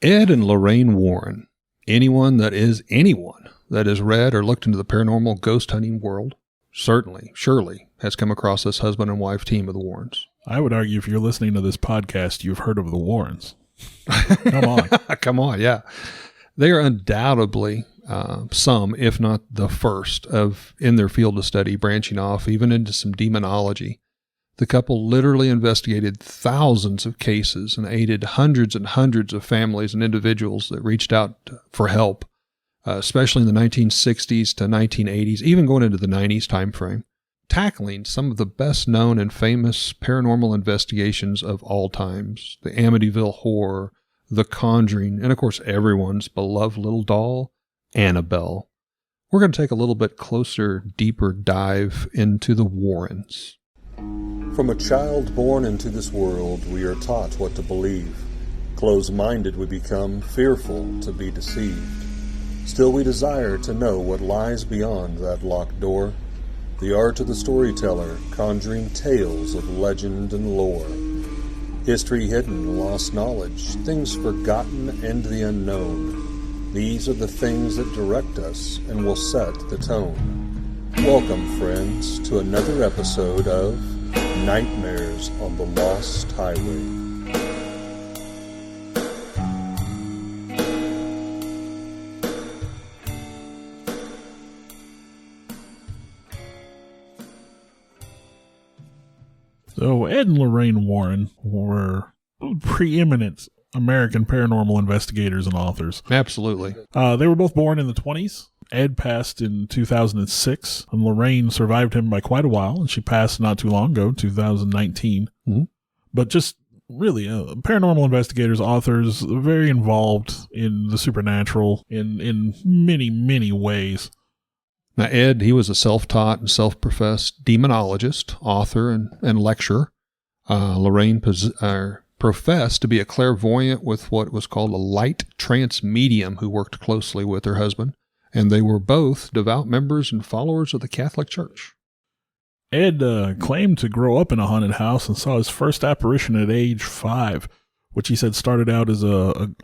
Ed and Lorraine Warren. Anyone that has read or looked into the paranormal ghost hunting world surely has come across this husband and wife team of the Warrens. I would argue if you're listening to this podcast, you've heard of the Warrens. Come on. Come on, yeah. They are undoubtedly some, if not the first, in their field of study, branching off even into some demonology. The couple literally investigated thousands of cases and aided hundreds and hundreds of families and individuals that reached out for help, especially in the 1960s to 1980s, even going into the 90s timeframe, tackling some of the best known and famous paranormal investigations of all times, the Amityville Horror, The Conjuring, and of course everyone's beloved little doll, Annabelle. We're going to take a little bit closer, deeper dive into the Warrens. From a child born into this world, we are taught what to believe. Closed-minded we become, fearful to be deceived. Still we desire to know what lies beyond that locked door. The art of the storyteller, conjuring tales of legend and lore. History hidden, lost knowledge, things forgotten and the unknown. These are the things that direct us and will set the tone. Welcome, friends, to another episode of Nightmares on the Lost Highway. So Ed and Lorraine Warren were preeminent American paranormal investigators and authors. Absolutely. They were both born in the 20s. Ed passed in 2006, and Lorraine survived him by quite a while, and she passed not too long ago, 2019. Mm-hmm. But just really, paranormal investigators, authors, very involved in the supernatural in many, many ways. Now, Ed, he was a self-taught and self-professed demonologist, author, and lecturer. Lorraine professed to be a clairvoyant with what was called a light trance medium who worked closely with her husband. And they were both devout members and followers of the Catholic Church. Ed claimed to grow up in a haunted house and saw his first apparition at age 5, which he said started out as an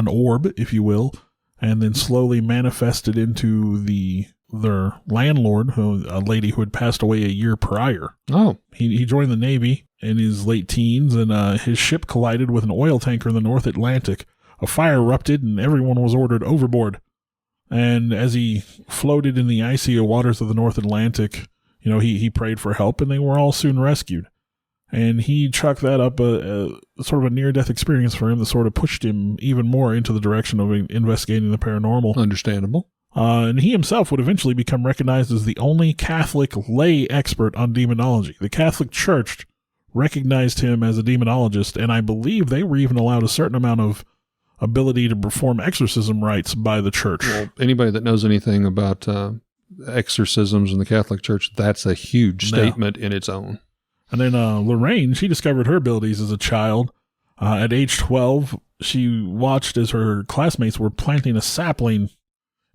orb, if you will, and then slowly manifested into their landlord, a lady who had passed away a year prior. Oh. He joined the Navy in his late teens, and his ship collided with an oil tanker in the North Atlantic. A fire erupted, and everyone was ordered overboard. And as he floated in the icy waters of the North Atlantic, he prayed for help, and they were all soon rescued. And he chalked that up a sort of a near-death experience for him that sort of pushed him even more into the direction of investigating the paranormal. Understandable. And he himself would eventually become recognized as the only Catholic lay expert on demonology. The Catholic Church recognized him as a demonologist, and I believe they were even allowed a certain amount of ability to perform exorcism rites by the church. Well, anybody that knows anything about exorcisms in the Catholic Church, that's a huge statement in its own. And then Lorraine, she discovered her abilities as a child. At age 12, she watched as her classmates were planting a sapling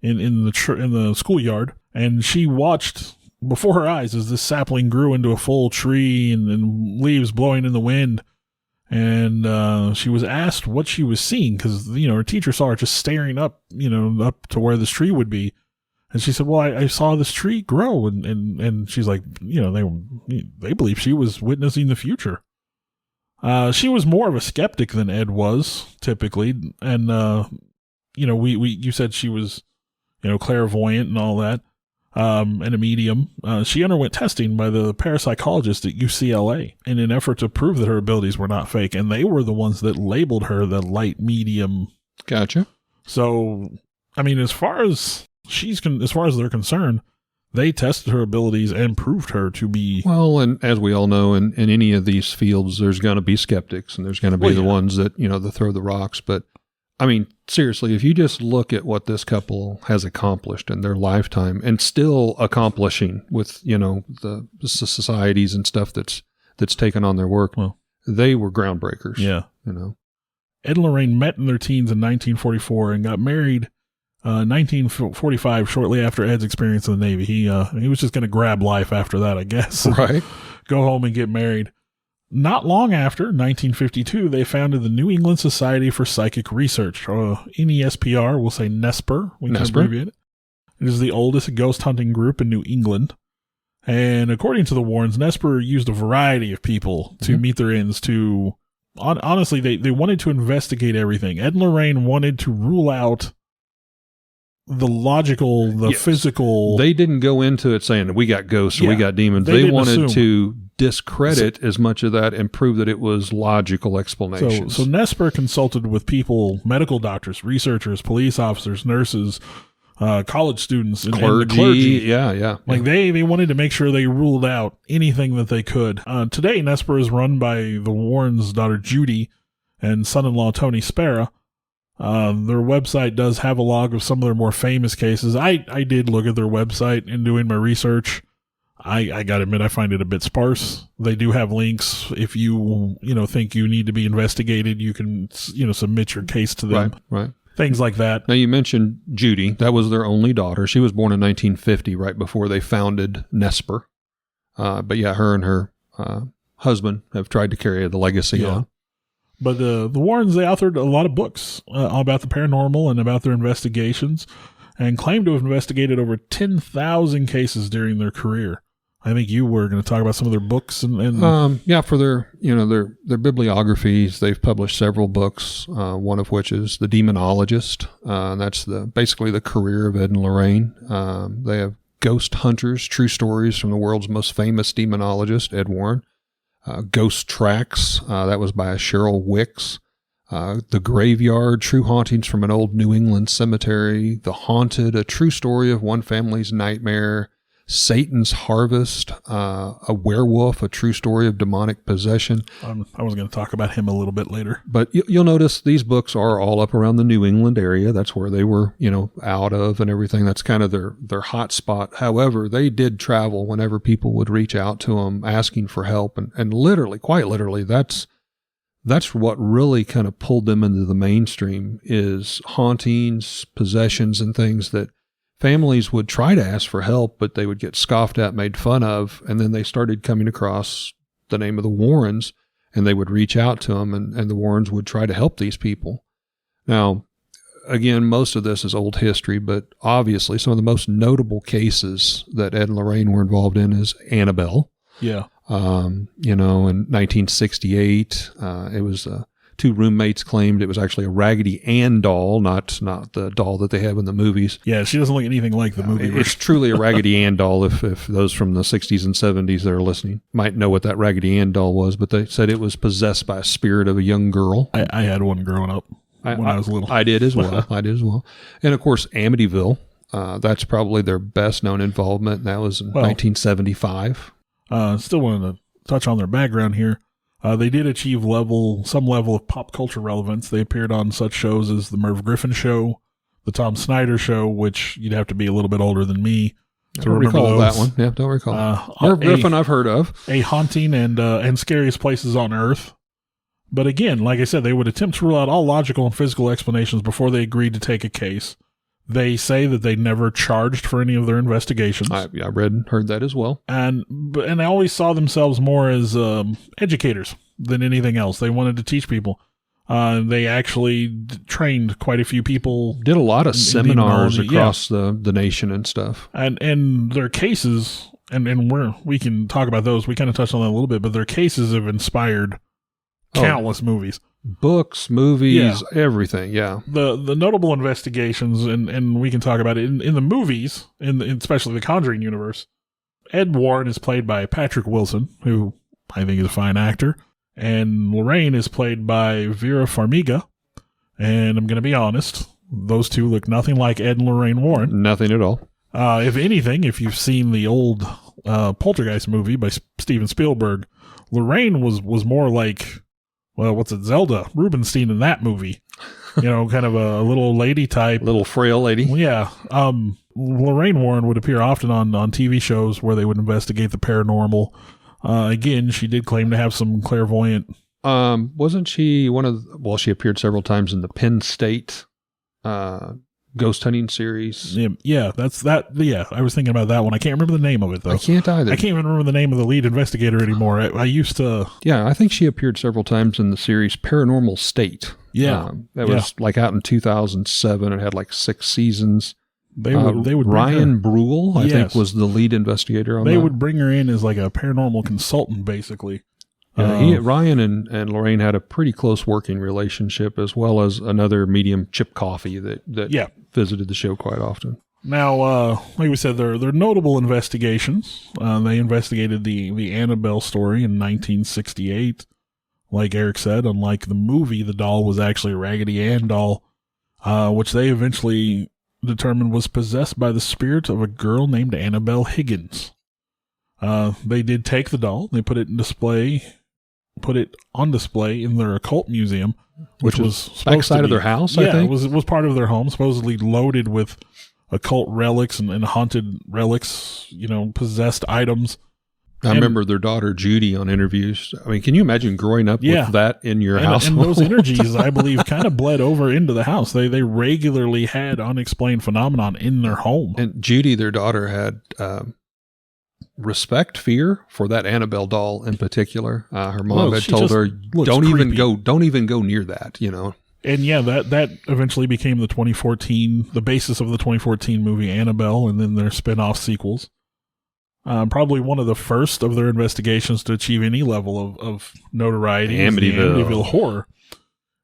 in the schoolyard, and she watched before her eyes as this sapling grew into a full tree and leaves blowing in the wind. And she was asked what she was seeing because, her teacher saw her just staring up, up to where this tree would be. And she said, well, I saw this tree grow. And she's like, they believe she was witnessing the future. She was more of a skeptic than Ed was typically. And, you said she was, clairvoyant and all that. And a medium. She underwent testing by the parapsychologist at UCLA in an effort to prove that her abilities were not fake, and they were the ones that labeled her the light medium. Gotcha. So, as far as they're concerned, they tested her abilities and proved her to be... Well, and as we all know, in any of these fields, there's going to be skeptics, and there's going to be the ones that, that throw the rocks, but seriously, if you just look at what this couple has accomplished in their lifetime and still accomplishing with, the societies and stuff that's taken on their work, they were groundbreakers. Yeah. Ed and Lorraine met in their teens in 1944 and got married 1945, shortly after Ed's experience in the Navy. He was just going to grab life after that, I guess. Right. Go home and get married. Not long after, 1952, they founded the New England Society for Psychic Research, or NESPR, we'll say NESPR, we can abbreviate it. It is the oldest ghost hunting group in New England. And according to the Warrens, NESPR used a variety of people to meet their ends to... Honestly, they wanted to investigate everything. Ed and Lorraine wanted to rule out the logical, the physical. They didn't go into it saying we got ghosts or we got demons. They wanted to discredit as much of that and prove that it was logical explanations. So NESPR consulted with people, medical doctors, researchers, police officers, nurses, college students, and clergy. Yeah. Like they wanted to make sure they ruled out anything that they could. Today, NESPR is run by the Warrens' daughter Judy and son-in-law Tony Spera. Their website does have a log of some of their more famous cases. I did look at their website in doing my research. I gotta admit, I find it a bit sparse. They do have links. If you think you need to be investigated, you can, submit your case to them. Right. Things like that. Now, you mentioned Judy. That was their only daughter. She was born in 1950, right before they founded NESPR. But yeah, her and her husband have tried to carry the legacy on. But the Warrens, they authored a lot of books about the paranormal and about their investigations, and claimed to have investigated over 10,000 cases during their career. I think you were going to talk about some of their books for their bibliographies. They've published several books, one of which is The Demonologist. That's basically the career of Ed and Lorraine. They have Ghost Hunters, True Stories from the World's Most Famous Demonologist, Ed Warren. Ghost Tracks, that was by Cheryl Wicks. The Graveyard, True Hauntings from an Old New England Cemetery. The Haunted, A True Story of One Family's Nightmare. Satan's Harvest, A Werewolf, A True Story of Demonic Possession. I was going to talk about him a little bit later. But you'll notice these books are all up around the New England area. That's where they were, out of and everything. That's kind of their hot spot. However, they did travel whenever people would reach out to them asking for help. And literally, quite literally, that's what really kind of pulled them into the mainstream is hauntings, possessions, and things that families would try to ask for help, but they would get scoffed at, made fun of, and then they started coming across the name of the Warrens, and they would reach out to them, and the Warrens would try to help these people. Now, again, most of this is old history, but obviously some of the most notable cases that Ed and Lorraine were involved in is Annabelle. Yeah. In 1968, it was two roommates claimed it was actually a Raggedy Ann doll, not the doll that they have in the movies. Yeah, she doesn't look anything like the movie. It's truly a Raggedy Ann doll. If those from the 60s and 70s that are listening might know what that Raggedy Ann doll was, but they said it was possessed by a spirit of a young girl. I had one growing up when I was little. I did as well. And of course, Amityville. That's probably their best known involvement. That was in 1975. Still wanted to touch on their background here. They did achieve some level of pop culture relevance. They appeared on such shows as The Merv Griffin Show, The Tom Snyder Show, which you'd have to be a little bit older than me to remember those. That one. Yeah, don't recall. Merv Griffin I've heard of. A Haunting and Scariest Places on Earth. But again, like I said, they would attempt to rule out all logical and physical explanations before they agreed to take a case. They say that they never charged for any of their investigations. I read and heard that as well. And they always saw themselves more as educators than anything else. They wanted to teach people. They actually trained quite a few people. Did a lot of seminars across the nation and stuff. And their cases, and we can talk about those. We kind of touched on that a little bit, but their cases have inspired countless movies. Books, movies, everything, yeah. The notable investigations, and we can talk about it in the movies, especially the Conjuring universe. Ed Warren is played by Patrick Wilson, who I think is a fine actor, and Lorraine is played by Vera Farmiga. And I'm going to be honest, those two look nothing like Ed and Lorraine Warren. Nothing at all. If anything, if you've seen the old Poltergeist movie by Steven Spielberg, Lorraine was more like... Well, what's it? Zelda Rubinstein in that movie. Kind of a little lady type. Little frail lady. Yeah. Lorraine Warren would appear often on TV shows where they would investigate the paranormal. Again, she did claim to have some clairvoyant. Wasn't she she appeared several times in the Penn State ghost hunting series. Yeah, that's that. Yeah, I was thinking about that one. I can't remember the name of it, though. I can't either. I can't even remember the name of the lead investigator anymore. I used to. Yeah, I think she appeared several times in the series Paranormal State. Yeah. That was like out in 2007. It had like 6 seasons. They would Ryan Brule, I think, was the lead investigator on that. They would bring her in as like a paranormal consultant, basically. Ryan and Lorraine had a pretty close working relationship, as well as another medium, Chip Coffey, that visited the show quite often. Now, like we said, they're notable investigations. They investigated the Annabelle story in 1968. Like Eric said, unlike the movie, the doll was actually a Raggedy Ann doll, which they eventually determined was possessed by the spirit of a girl named Annabelle Higgins. They did take the doll. They put it on display in their occult museum, which was backside of their house. I think it was part of their home, supposedly loaded with occult relics and haunted relics. Possessed items. I remember their daughter Judy on interviews. I mean, can you imagine growing up with that in your house? And those energies, I believe, kind of bled over into the house. They regularly had unexplained phenomenon in their home. And Judy, their daughter, had fear for that Annabelle doll in particular. Her mom had told her, "Don't even go near that." And that eventually became the basis of the 2014 movie Annabelle, and then their spin-off sequels. Probably one of the first of their investigations to achieve any level of notoriety is the Amityville Horror,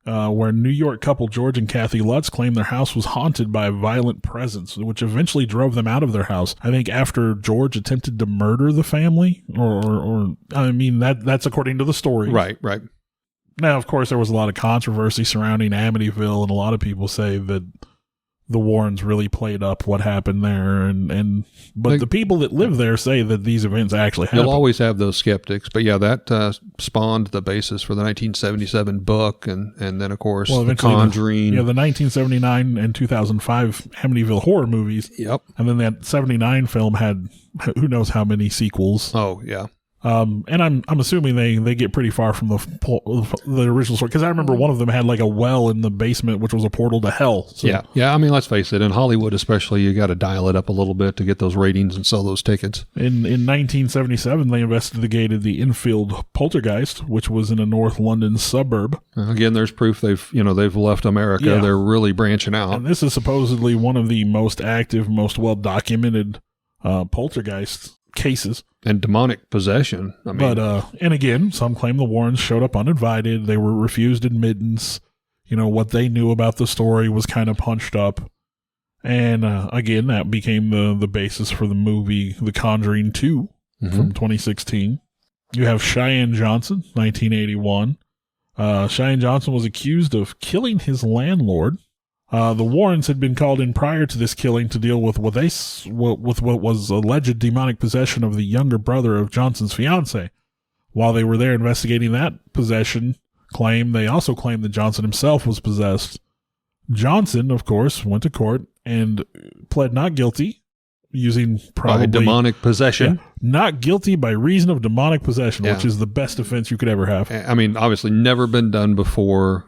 where New York couple George and Kathy Lutz claimed their house was haunted by a violent presence, which eventually drove them out of their house. I think after George attempted to murder the family, or I mean, that's according to the story. Right. Now, of course, there was a lot of controversy surrounding Amityville, and a lot of people say that the Warrens really played up what happened there, but the people that live there say that these events actually happened. You'll always have those skeptics, but that spawned the basis for the 1977 book, and then of course The Conjuring. The 1979 and 2005 Amityville Horror movies. Yep. And then that 79 film had who knows how many sequels. Oh yeah. And I'm assuming they get pretty far from the original story, because I remember one of them had like a well in the basement, which was a portal to hell. So. Yeah. I mean, let's face it. In Hollywood, especially, you got to dial it up a little bit to get those ratings and sell those tickets. In 1977, they investigated the Enfield poltergeist, which was in a North London suburb. Again, there's proof they've left America. Yeah. They're really branching out. And this is supposedly one of the most active, most well documented poltergeist cases. And demonic possession. I mean, but and again, some claim the Warrens showed up uninvited. They were refused admittance. What they knew about the story was kind of punched up. And again, that became the basis for the movie The Conjuring 2 from 2016. You have Cheyenne Johnson, 1981. Cheyenne Johnson was accused of killing his landlord. The Warrens had been called in prior to this killing to deal with what was alleged demonic possession of the younger brother of Johnson's fiancée. While they were there investigating that possession claim, they also claimed that Johnson himself was possessed. Johnson, of course, went to court and pled not guilty, using probably by demonic possession. Not guilty by reason of demonic possession, which is the best offense you could ever have. I mean, obviously, never been done before.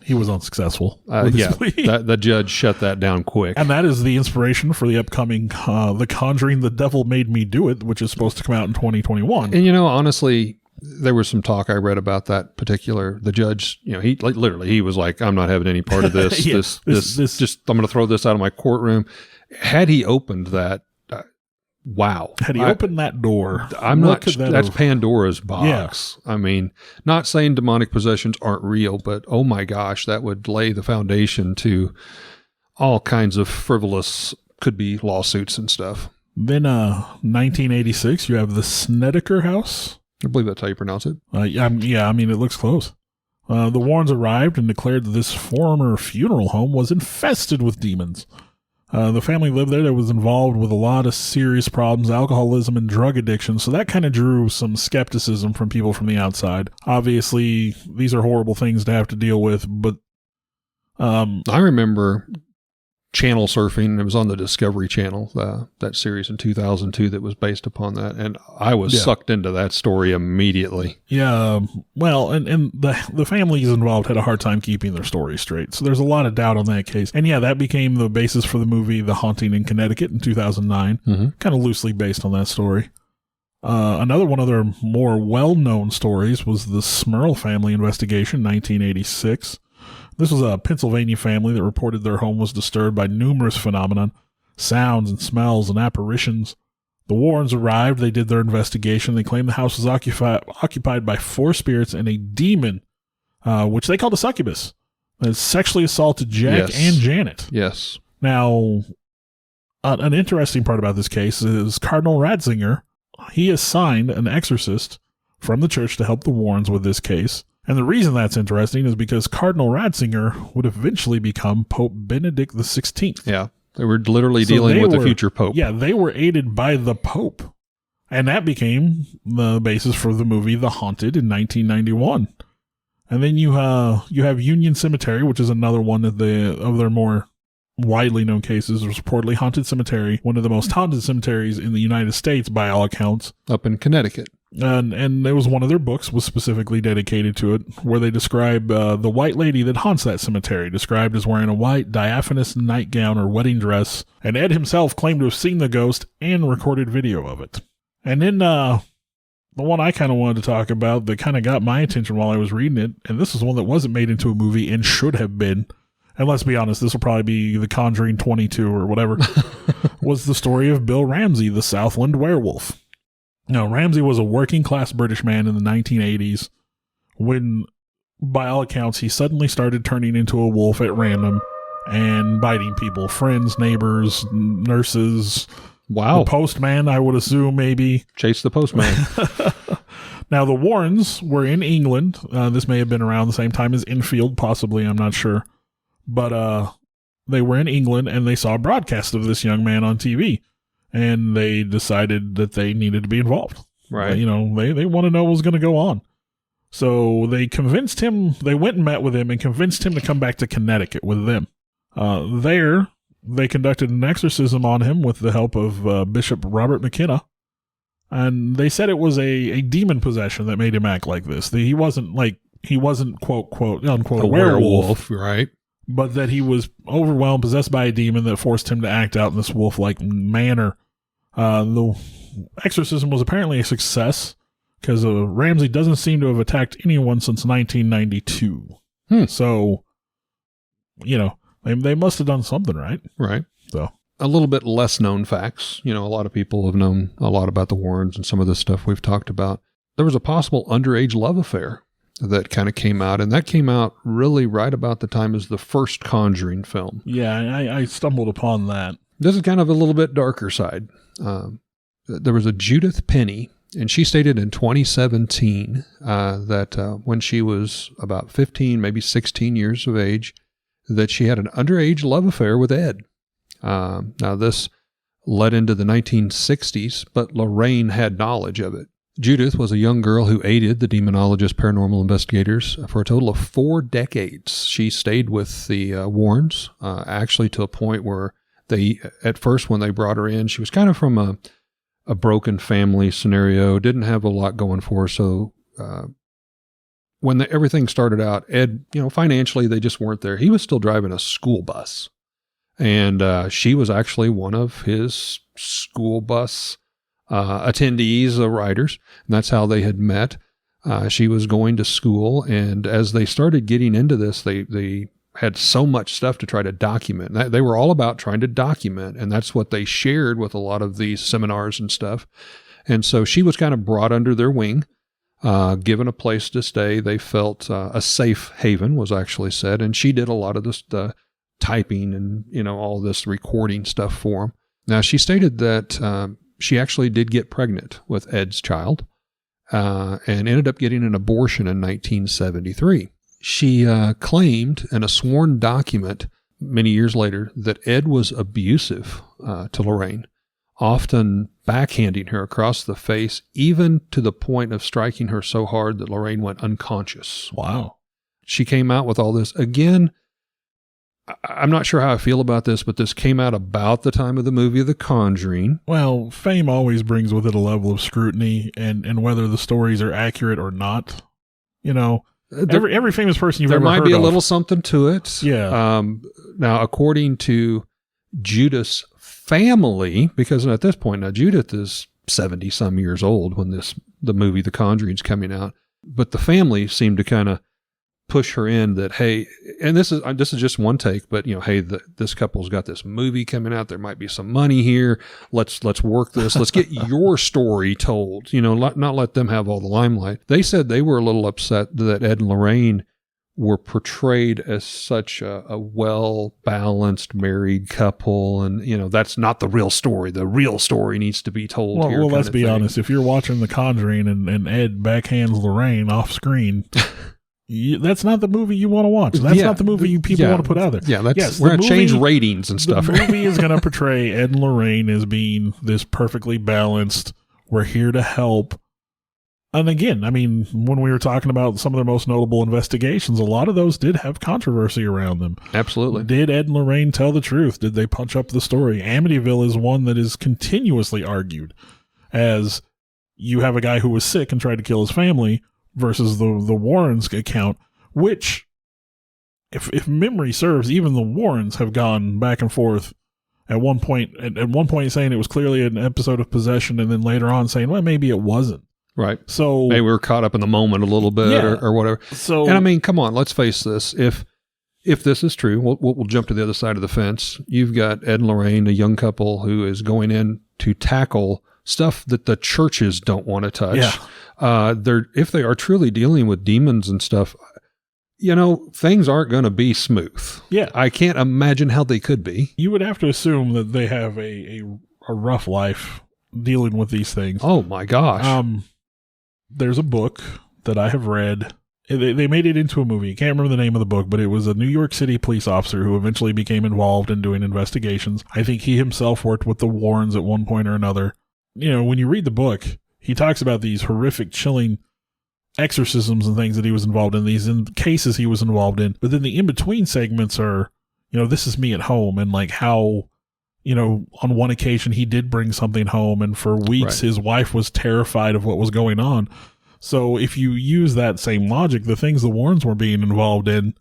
He was unsuccessful. The judge shut that down quick. And that is the inspiration for the upcoming The Conjuring, The Devil Made Me Do It, which is supposed to come out in 2021. And honestly, there was some talk I read about that particular, the judge, he was like, I'm not having any part of this. This I'm going to throw this out of my courtroom. Had he opened that, wow. Had he opened that door, that's Pandora's box. Yeah. I mean, not saying demonic possessions aren't real, but oh my gosh, that would lay the foundation to all kinds of frivolous, could be lawsuits and stuff. Then 1986, you have the Snedeker House. I believe that's how you pronounce it. I mean, it looks close. The Warrens arrived and declared that this former funeral home was infested with demons. The family lived there that was involved with a lot of serious problems, alcoholism and drug addiction, so that kind of drew some skepticism from people from the outside. Obviously, these are horrible things to have to deal with, but... I remember channel surfing. It was on the Discovery Channel, that series in 2002 that was based upon that. And I was sucked into that story immediately. Yeah. Well, and the families involved had a hard time keeping their story straight. So there's a lot of doubt on that case. And yeah, that became the basis for the movie The Haunting in Connecticut in 2009, kind of loosely based on that story. Another one of their more well-known stories was the Smurl family investigation, 1986. This was a Pennsylvania family that reported their home was disturbed by numerous phenomena, sounds and smells and apparitions. The Warrens arrived. They did their investigation. They claimed the house was occupied by 4 spirits and a demon, which they called a succubus, that sexually assaulted Jack and Janet. Yes. Now, an interesting part about this case is Cardinal Ratzinger. He assigned an exorcist from the church to help the Warrens with this case. And the reason that's interesting is because Cardinal Ratzinger would eventually become Pope Benedict XVI. Yeah, they were literally dealing with the future Pope. Yeah, they were aided by the Pope. And that became the basis for the movie The Haunted in 1991. And then you have Union Cemetery, which is another one of their more widely known cases. It was reportedly Haunted Cemetery, one of the most haunted cemeteries in the United States by all accounts. Up in Connecticut. And it was one of their books was specifically dedicated to it, where they describe the white lady that haunts that cemetery, described as wearing a white diaphanous nightgown or wedding dress. And Ed himself claimed to have seen the ghost and recorded video of it. And then the one I kind of wanted to talk about that kind of got my attention while I was reading it, and this is one that wasn't made into a movie and should have been, and let's be honest, this will probably be The Conjuring 22 or whatever, was the story of Bill Ramsey, the Southland werewolf. Now, Ramsey was a working-class British man in the 1980s when, by all accounts, he suddenly started turning into a wolf at random and biting people, friends, neighbors, nurses. Wow. The postman, I would assume, maybe. Chase the postman. Now, the Warrens were in England. This may have been around the same time as Enfield, possibly, I'm not sure. But they were in England, and they saw a broadcast of this young man on TV. And they decided that they needed to be involved. Right. You know, they want to know what was going to go on. So they convinced him, they went and met with him and convinced him to come back to Connecticut with them. There, they conducted an exorcism on him with the help of Bishop Robert McKenna. And they said it was a demon possession that made him act like this. He wasn't quote, unquote, a werewolf. Right. But that he was overwhelmed, possessed by a demon that forced him to act out in this wolf-like manner. The exorcism was apparently a success because Ramsey doesn't seem to have attacked anyone since 1992. So, you know, they must have done something right. Right. So a little bit less known facts. You know, a lot of people have known a lot about the Warrens and some of the stuff we've talked about. There was a possible underage love affair that kind of came out, and that came out really right about the time as the first Conjuring film. Yeah, I stumbled upon that. This is kind of a little bit darker side. There was a Judith Penny, and she stated in 2017 that when she was about 15, maybe 16 years of age, that she had an underage love affair with Ed. Now, this led into the 1960s, but Lorraine had knowledge of it. Judith was a young girl who aided the demonologist paranormal investigators for a total of 4 decades. She stayed with the Warrens, actually to a point where at first when they brought her in, she was kind of from a broken family scenario, didn't have a lot going for her. So when everything started out, Ed, financially, they just weren't there. He was still driving a school bus. And she was actually one of his school bus attendees, riders, and that's how they had met. She was going to school, and as they started getting into this, they had so much stuff to try to document. They were all about trying to document, and that's what they shared with a lot of these seminars and stuff. And so she was kind of brought under their wing, given a place to stay. They felt a safe haven, was actually said, and she did a lot of this typing and all this recording stuff for them. Now, she stated that she actually did get pregnant with Ed's child and ended up getting an abortion in 1973. She claimed in a sworn document many years later that Ed was abusive to Lorraine, often backhanding her across the face, even to the point of striking her so hard that Lorraine went unconscious. Wow. She came out with all this. Again, I'm not sure how I feel about this, but this came out about the time of the movie The Conjuring. Well, fame always brings with it a level of scrutiny, and whether the stories are accurate or not. You know, every famous person you've ever heard of. There might be a little something to it. Yeah. Now, according to Judith's family, because at this point, now Judith is 70 some years old when the movie The Conjuring is coming out, but the family seemed to kind of push her in that, hey, and this is just one take, but hey, this couple's got this movie coming out. There might be some money here. Let's work this. Let's get your story told. Not let them have all the limelight. They said they were a little upset that Ed and Lorraine were portrayed as such a well-balanced married couple, and that's not the real story. The real story needs to be told here. Well, let's be honest. If you're watching The Conjuring and Ed backhands Lorraine off screen. That's not the movie you want to watch. That's not the movie people want to put out there. Yeah, we're going to change ratings and stuff. The movie is going to portray Ed and Lorraine as being this perfectly balanced, we're here to help. And again, I mean, when we were talking about some of their most notable investigations, a lot of those did have controversy around them. Absolutely. Did Ed and Lorraine tell the truth? Did they punch up the story? Amityville is one that is continuously argued as you have a guy who was sick and tried to kill his family, versus the Warrens account, which, if memory serves, even the Warrens have gone back and forth at one point saying it was clearly an episode of possession, and then later on saying, well, maybe it wasn't. Right. So maybe we were caught up in the moment a little bit or whatever. So, and I mean, come on, let's face this. If this is true, we'll jump to the other side of the fence. You've got Ed and Lorraine, a young couple who is going in to tackle stuff that the churches don't want to touch. Yeah. If they are truly dealing with demons and stuff, things aren't going to be smooth. Yeah. I can't imagine how they could be. You would have to assume that they have a rough life dealing with these things. Oh my gosh. There's a book that I have read. They made it into a movie. I can't remember the name of the book, but it was a New York City police officer who eventually became involved in doing investigations. I think he himself worked with the Warrens at one point or another. When you read the book, he talks about these horrific, chilling exorcisms and things that he was involved in, these cases he was involved in. But then the in-between segments are, this is me at home, and like how, on one occasion he did bring something home, and for weeks his wife was terrified of what was going on. So if you use that same logic, the things the Warrens were being involved in,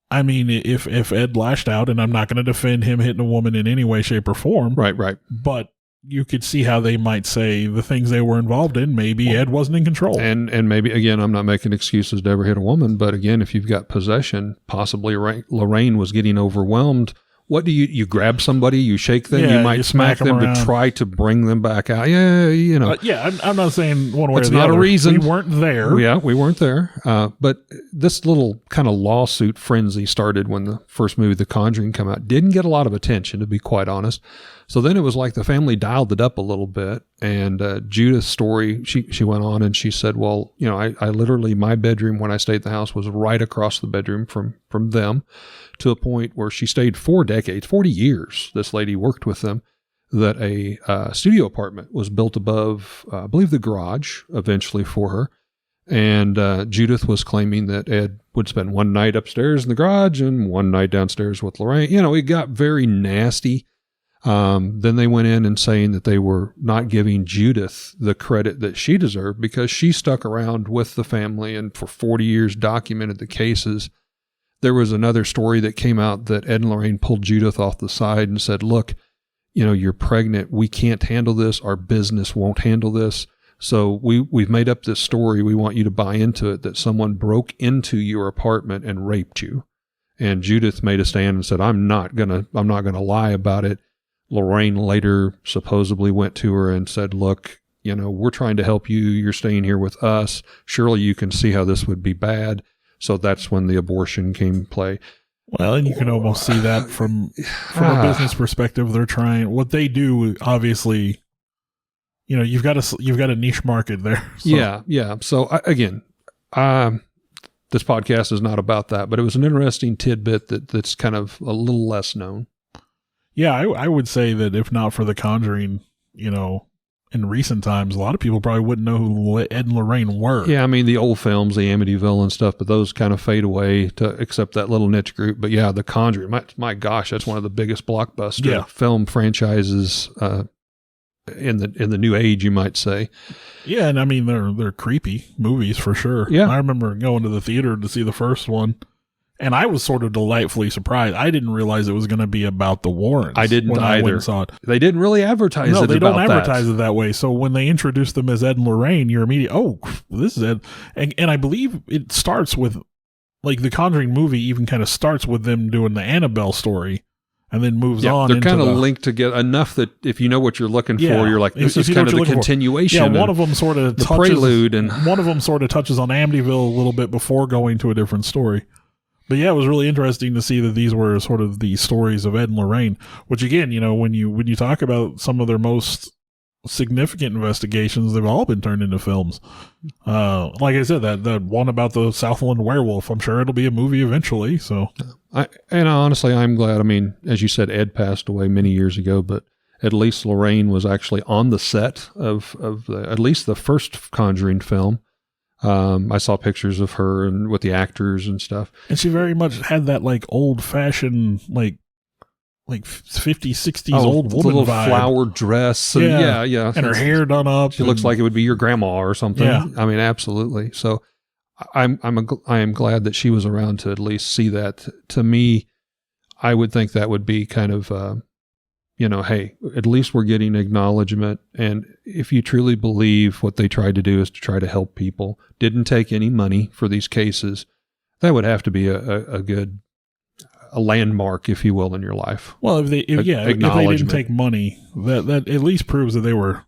I mean, if Ed lashed out, and I'm not going to defend him hitting a woman in any way, shape, or form. Right. But you could see how they might say the things they were involved in, maybe Ed wasn't in control. And maybe, again, I'm not making excuses to ever hit a woman, but again, if you've got possession, possibly Lorraine was getting overwhelmed. What do you grab somebody, you shake them, you might smack them to try to bring them back out. I'm not saying one way or the other. It's not a reason. We weren't there. Yeah, we weren't there. But this little kind of lawsuit frenzy started when the first movie, The Conjuring, came out. Didn't get a lot of attention, to be quite honest. So then it was like the family dialed it up a little bit. And Judith's story, she went on and she said, well, I literally, my bedroom when I stayed at the house was right across the bedroom from them, to a point where she stayed 4 decades, 40 years. This lady worked with them, that a studio apartment was built above, I believe, the garage eventually for her. And Judith was claiming that Ed would spend one night upstairs in the garage and one night downstairs with Lorraine. It got very nasty. Then they went in and saying that they were not giving Judith the credit that she deserved because she stuck around with the family and for 40 years documented the cases. There was another story that came out that Ed and Lorraine pulled Judith off the side and said, look, you're pregnant. We can't handle this. Our business won't handle this. So we've made up this story. We want you to buy into it, that someone broke into your apartment and raped you. And Judith made a stand and said, I'm not gonna lie about it. Lorraine later supposedly went to her and said, look, we're trying to help you. You're staying here with us. Surely you can see how this would be bad. So that's when the abortion came in play. Well, and you can almost see that from a business perspective. They're trying, what they do, obviously, you've got a niche market there. So. Yeah. So again, this podcast is not about that, but it was an interesting tidbit that's kind of a little less known. Yeah, I would say that if not for The Conjuring, in recent times, a lot of people probably wouldn't know who Ed and Lorraine were. Yeah, I mean, the old films, the Amityville and stuff, but those kind of fade away except that little niche group. But yeah, The Conjuring, my gosh, that's one of the biggest blockbuster film franchises in the new age, you might say. Yeah, and I mean, they're creepy movies for sure. Yeah. I remember going to the theater to see the first one, and I was sort of delightfully surprised. I didn't realize it was going to be about the Warrens. I didn't when either. I went and saw it. They didn't really advertise No, it. they about don't advertise that. it that way. So when they introduce them as Ed and Lorraine, you're immediately, oh, this is Ed. And I believe it starts with, like, the Conjuring movie even kind of starts with them doing the Annabelle story, and then moves on. They're into kind of linked together enough that if you know what you're looking for, you're like, this is kind of the continuation. Yeah, one of them sort of the touches, prelude, and one of them sort of touches on Amityville a little bit before going to a different story. But yeah, it was really interesting to see that these were sort of the stories of Ed and Lorraine, which again, you know, when you talk about some of their most significant investigations, they've all been turned into films. Like I said, that one about the Southland werewolf, I'm sure it'll be a movie eventually. So, honestly, I'm glad. I mean, as you said, Ed passed away many years ago, but at least Lorraine was actually on the set of at least the first Conjuring film. I saw pictures of her and with the actors and stuff. And she very much had that like old fashioned, like 50s, 60s old woman little vibe. Flower dress. And yeah. And her hair done up. She looks like it would be your grandma or something. Yeah. I mean, absolutely. So I am glad that she was around to at least see that. To me, I would think that would be kind of, hey, at least we're getting acknowledgement. And if you truly believe what they tried to do is to try to help people, didn't take any money for these cases, that would have to be a good landmark, if you will, in your life. Well, if they didn't take money, that at least proves that they were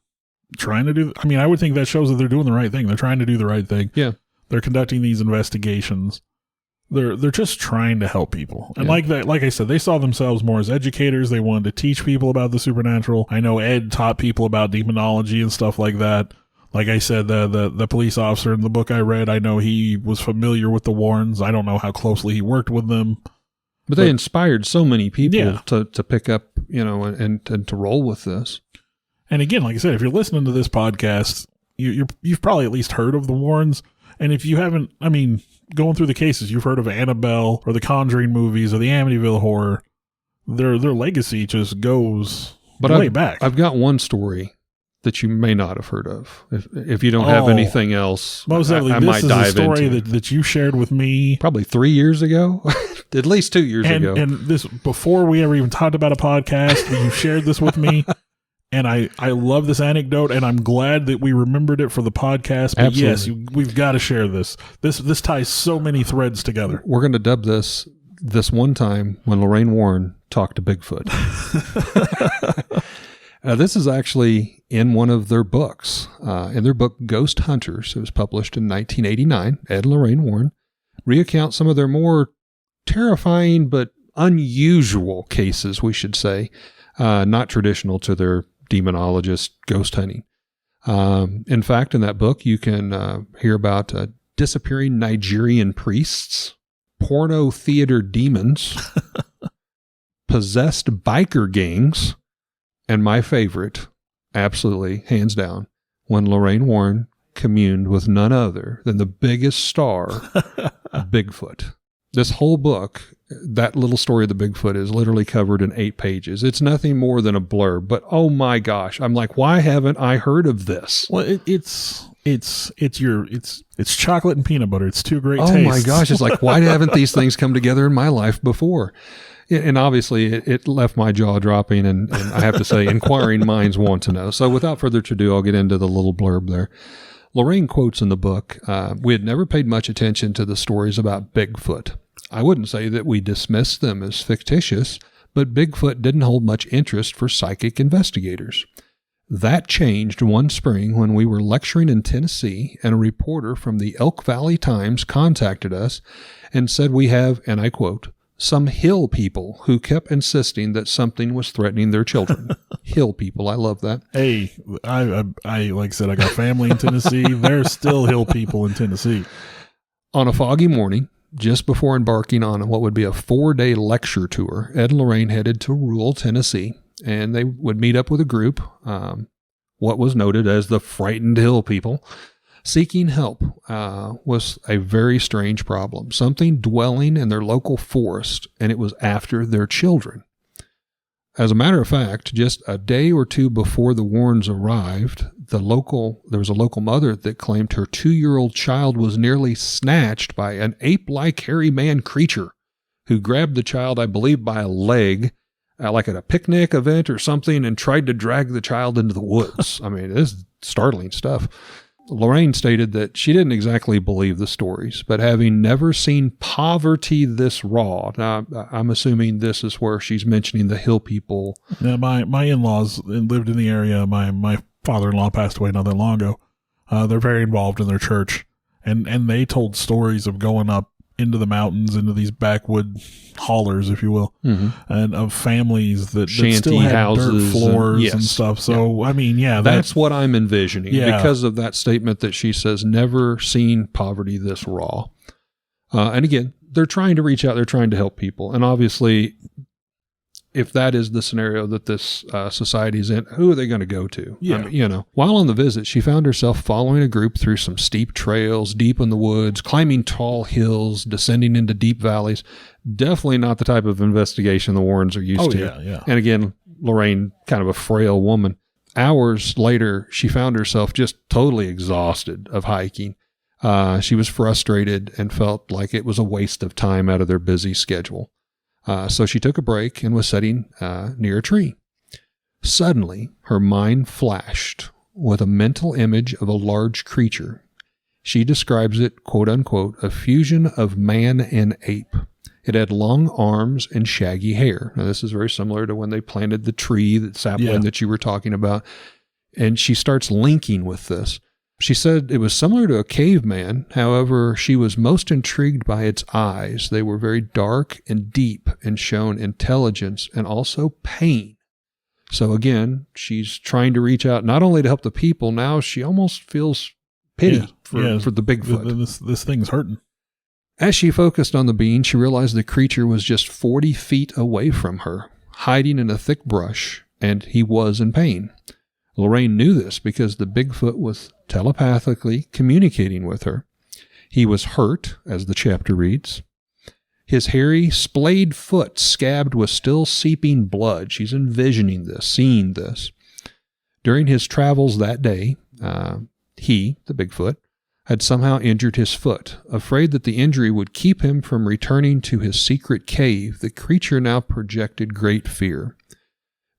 trying to do. I mean, I would think that shows that they're doing the right thing. They're trying to do the right thing. Yeah, they're conducting these investigations. They're just trying to help people. And like I said, they saw themselves more as educators. They wanted to teach people about the supernatural. I know Ed taught people about demonology and stuff like that. Like I said, the police officer in the book I read, I know he was familiar with the Warrens. I don't know how closely he worked with them. But they inspired so many people to pick up, and to roll with this. And again, like I said, if you're listening to this podcast, you've probably at least heard of the Warrens. And if you haven't, I mean, going through the cases, you've heard of Annabelle or the Conjuring movies or the Amityville horror. Their legacy just goes way back. I've got one story that you may not have heard of. If you don't have anything else, most definitely, I this might is dive a story into that you shared with me probably 3 years ago, at least 2 years ago. And this before we ever even talked about a podcast, you shared this with me. And I love this anecdote, and I'm glad that we remembered it for the podcast. But Absolutely. yes, we've got to share this. This ties so many threads together. We're going to dub this one time when Lorraine Warren talked to Bigfoot. This is actually in one of their books. In their book, Ghost Hunters, it was published in 1989. Ed and Lorraine Warren recount some of their more terrifying but unusual cases, we should say, not traditional to their demonologist ghost hunting. In fact, in that book, you can hear about disappearing Nigerian priests, porno theater demons, possessed biker gangs, and my favorite, absolutely, hands down, when Lorraine Warren communed with none other than the biggest star, Bigfoot. This whole book, that little story of the Bigfoot, is literally covered in 8 pages. It's nothing more than a blurb, but oh my gosh, I'm like, why haven't I heard of this? Well, it's chocolate and peanut butter. It's two great tastes. Oh my gosh, it's like, why haven't these things come together in my life before? And obviously, it left my jaw dropping, and I have to say, inquiring minds want to know. So without further ado, I'll get into the little blurb there. Lorraine quotes in the book, we had never paid much attention to the stories about Bigfoot. I wouldn't say that we dismissed them as fictitious, but Bigfoot didn't hold much interest for psychic investigators. That changed one spring when we were lecturing in Tennessee, and a reporter from the Elk Valley Times contacted us and said we have, and I quote, some hill people who kept insisting that something was threatening their children. Hill people. I love that. Hey, I like I said, I got family in Tennessee. There's still hill people in Tennessee. On a foggy morning, just before embarking on what would be a 4-day lecture tour, Ed and Lorraine headed to rural Tennessee, and they would meet up with a group. what was noted as the frightened hill people seeking help was a very strange problem. Something dwelling in their local forest, and it was after their children. As a matter of fact, just a day or two before the Warrens arrived, there was a local mother that claimed her 2-year-old child was nearly snatched by an ape-like hairy man creature who grabbed the child, I believe, by a leg, like at a picnic event or something, and tried to drag the child into the woods. I mean, this is startling stuff. Lorraine stated that she didn't exactly believe the stories, but having never seen poverty this raw, now I'm assuming this is where she's mentioning the hill people. Yeah, my in-laws lived in the area. My father-in-law passed away not that long ago. They're very involved in their church, and they told stories of going up into the mountains, into these backwood hollers, if you will, and of families that still had houses dirt floors and stuff. So, I mean, that's what I'm envisioning because of that statement that she says, never seen poverty this raw. And again, they're trying to reach out. They're trying to help people. And obviously, if that is the scenario that this society is in, who are they going to go to? Yeah. I mean, while on the visit, she found herself following a group through some steep trails, deep in the woods, climbing tall hills, descending into deep valleys. Definitely not the type of investigation the Warrens are used to. Yeah. And again, Lorraine, kind of a frail woman. Hours later, she found herself just totally exhausted of hiking. She was frustrated and felt like it was a waste of time out of their busy schedule. So she took a break and was sitting near a tree. Suddenly, her mind flashed with a mental image of a large creature. She describes it, quote unquote, a fusion of man and ape. It had long arms and shaggy hair. Now, this is very similar to when they planted the tree, that sapling that you were talking about. And she starts linking with this. She said it was similar to a caveman. However, she was most intrigued by its eyes. They were very dark and deep and shown intelligence and also pain. So again, she's trying to reach out not only to help the people, now she almost feels pity for the Bigfoot. This thing's hurting. As she focused on the being, she realized the creature was just 40 feet away from her, hiding in a thick brush, and he was in pain. Lorraine knew this because the Bigfoot was telepathically communicating with her. He was hurt, as the chapter reads. His hairy, splayed foot scabbed with still seeping blood. She's envisioning this, seeing this. During his travels that day, he, the Bigfoot, had somehow injured his foot. Afraid that the injury would keep him from returning to his secret cave, the creature now projected great fear.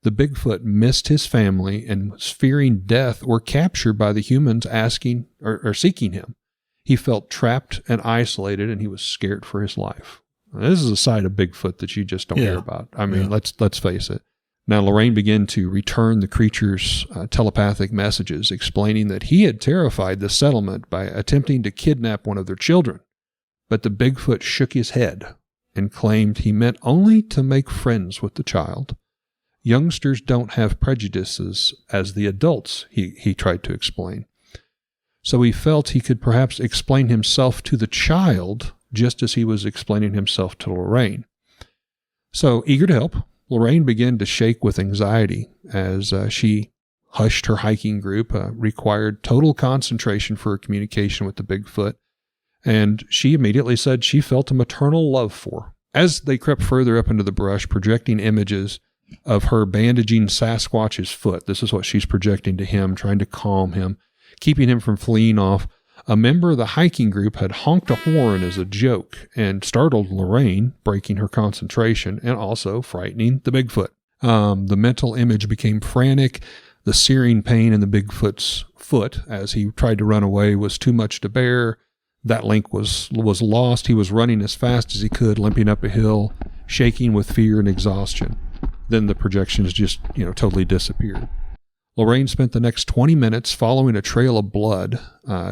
The Bigfoot missed his family and was fearing death or capture by the humans asking or seeking him. He felt trapped and isolated, and he was scared for his life. Now, this is a side of Bigfoot that you just don't hear about. I mean, let's face it. Now, Lorraine began to return the creature's telepathic messages, explaining that he had terrified the settlement by attempting to kidnap one of their children. But the Bigfoot shook his head and claimed he meant only to make friends with the child. Youngsters don't have prejudices as the adults, he tried to explain. So he felt he could perhaps explain himself to the child just as he was explaining himself to Lorraine. So, eager to help, Lorraine began to shake with anxiety as she hushed her hiking group, required total concentration for her communication with the Bigfoot, and she immediately said she felt a maternal love for her. As they crept further up into the brush, projecting images of her bandaging Sasquatch's foot, this is what she's projecting to him, trying to calm him, keeping him from fleeing off. A member of the hiking group had honked a horn as a joke and startled Lorraine, breaking her concentration and also frightening the Bigfoot. The mental image became frantic. The searing pain in the Bigfoot's foot as he tried to run away was too much to bear. That link was lost. He was running as fast as he could, limping up a hill, shaking with fear and exhaustion. Then the projections just, totally disappeared. Lorraine spent the next 20 minutes following a trail of blood,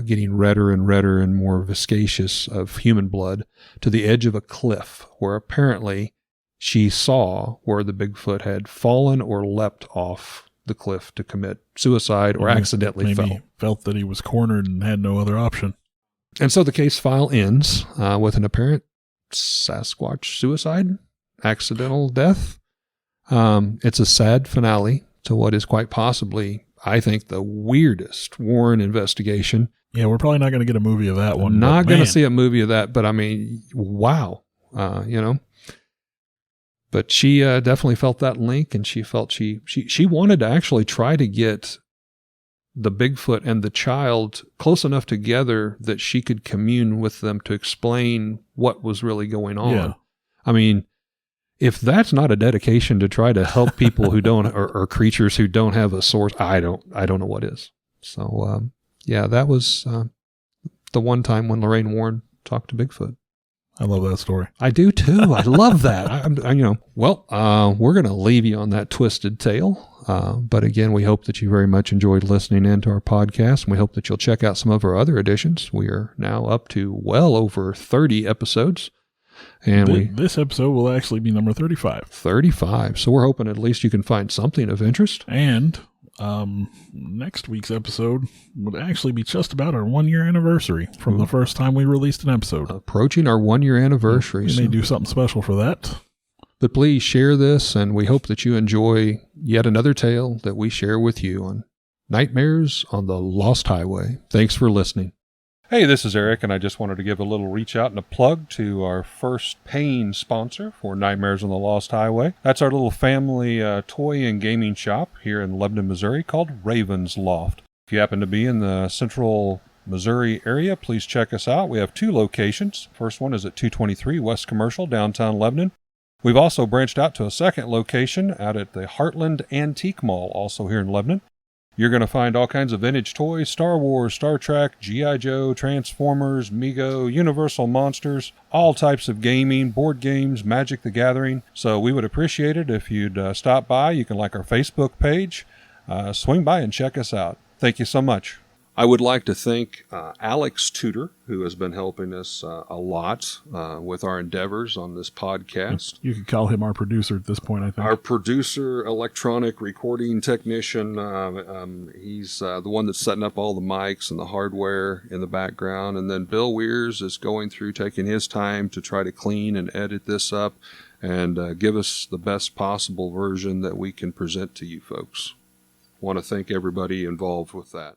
getting redder and more viscous of human blood, to the edge of a cliff where apparently she saw where the Bigfoot had fallen or leapt off the cliff to commit suicide or accidentally felt that he was cornered and had no other option. And so the case file ends with an apparent Sasquatch suicide, accidental death. It's a sad finale to what is quite possibly I think, the weirdest Warren investigation. Yeah, we're probably not going to get a movie of that one. Not going to see a movie of that, but I mean, wow, But she definitely felt that link, and she felt she wanted to actually try to get the Bigfoot and the child close enough together that she could commune with them to explain what was really going on. Yeah. I mean, if that's not a dedication to try to help people who don't, or creatures who don't have a source, I don't know what is. So, yeah, that was the one time when Lorraine Warren talked to Bigfoot. I love that story. I do too. I love that. We're going to leave you on that twisted tale. But again, we hope that you very much enjoyed listening in to our podcast, and we hope that you'll check out some of our other editions. We are now up to well over 30 episodes. And this episode will actually be number 35. 35. So we're hoping at least you can find something of interest. And next week's episode would actually be just about our 1-year anniversary from the first time we released an episode. Approaching our 1-year anniversary. We may do something special for that. But please share this, and we hope that you enjoy yet another tale that we share with you on Nightmares on the Lost Highway. Thanks for listening. Hey, this is Eric, and I just wanted to give a little reach out and a plug to our first paying sponsor for Nightmares on the Lost Highway. That's our little family toy and gaming shop here in Lebanon, Missouri, called Raven's Loft. If you happen to be in the central Missouri area, please check us out. We have 2 locations. First one is at 223 West Commercial, downtown Lebanon. We've also branched out to a second location out at the Heartland Antique Mall, also here in Lebanon. You're going to find all kinds of vintage toys, Star Wars, Star Trek, G.I. Joe, Transformers, Mego, Universal Monsters, all types of gaming, board games, Magic the Gathering. So we would appreciate it if you'd stop by. You can like our Facebook page. Swing by and check us out. Thank you so much. I would like to thank Alex Tudor, who has been helping us a lot with our endeavors on this podcast. You could call him our producer at this point, I think. Our producer, electronic recording technician. He's the one that's setting up all the mics and the hardware in the background. And then Bill Weirs is going through, taking his time to try to clean and edit this up and give us the best possible version that we can present to you folks. Want to thank everybody involved with that.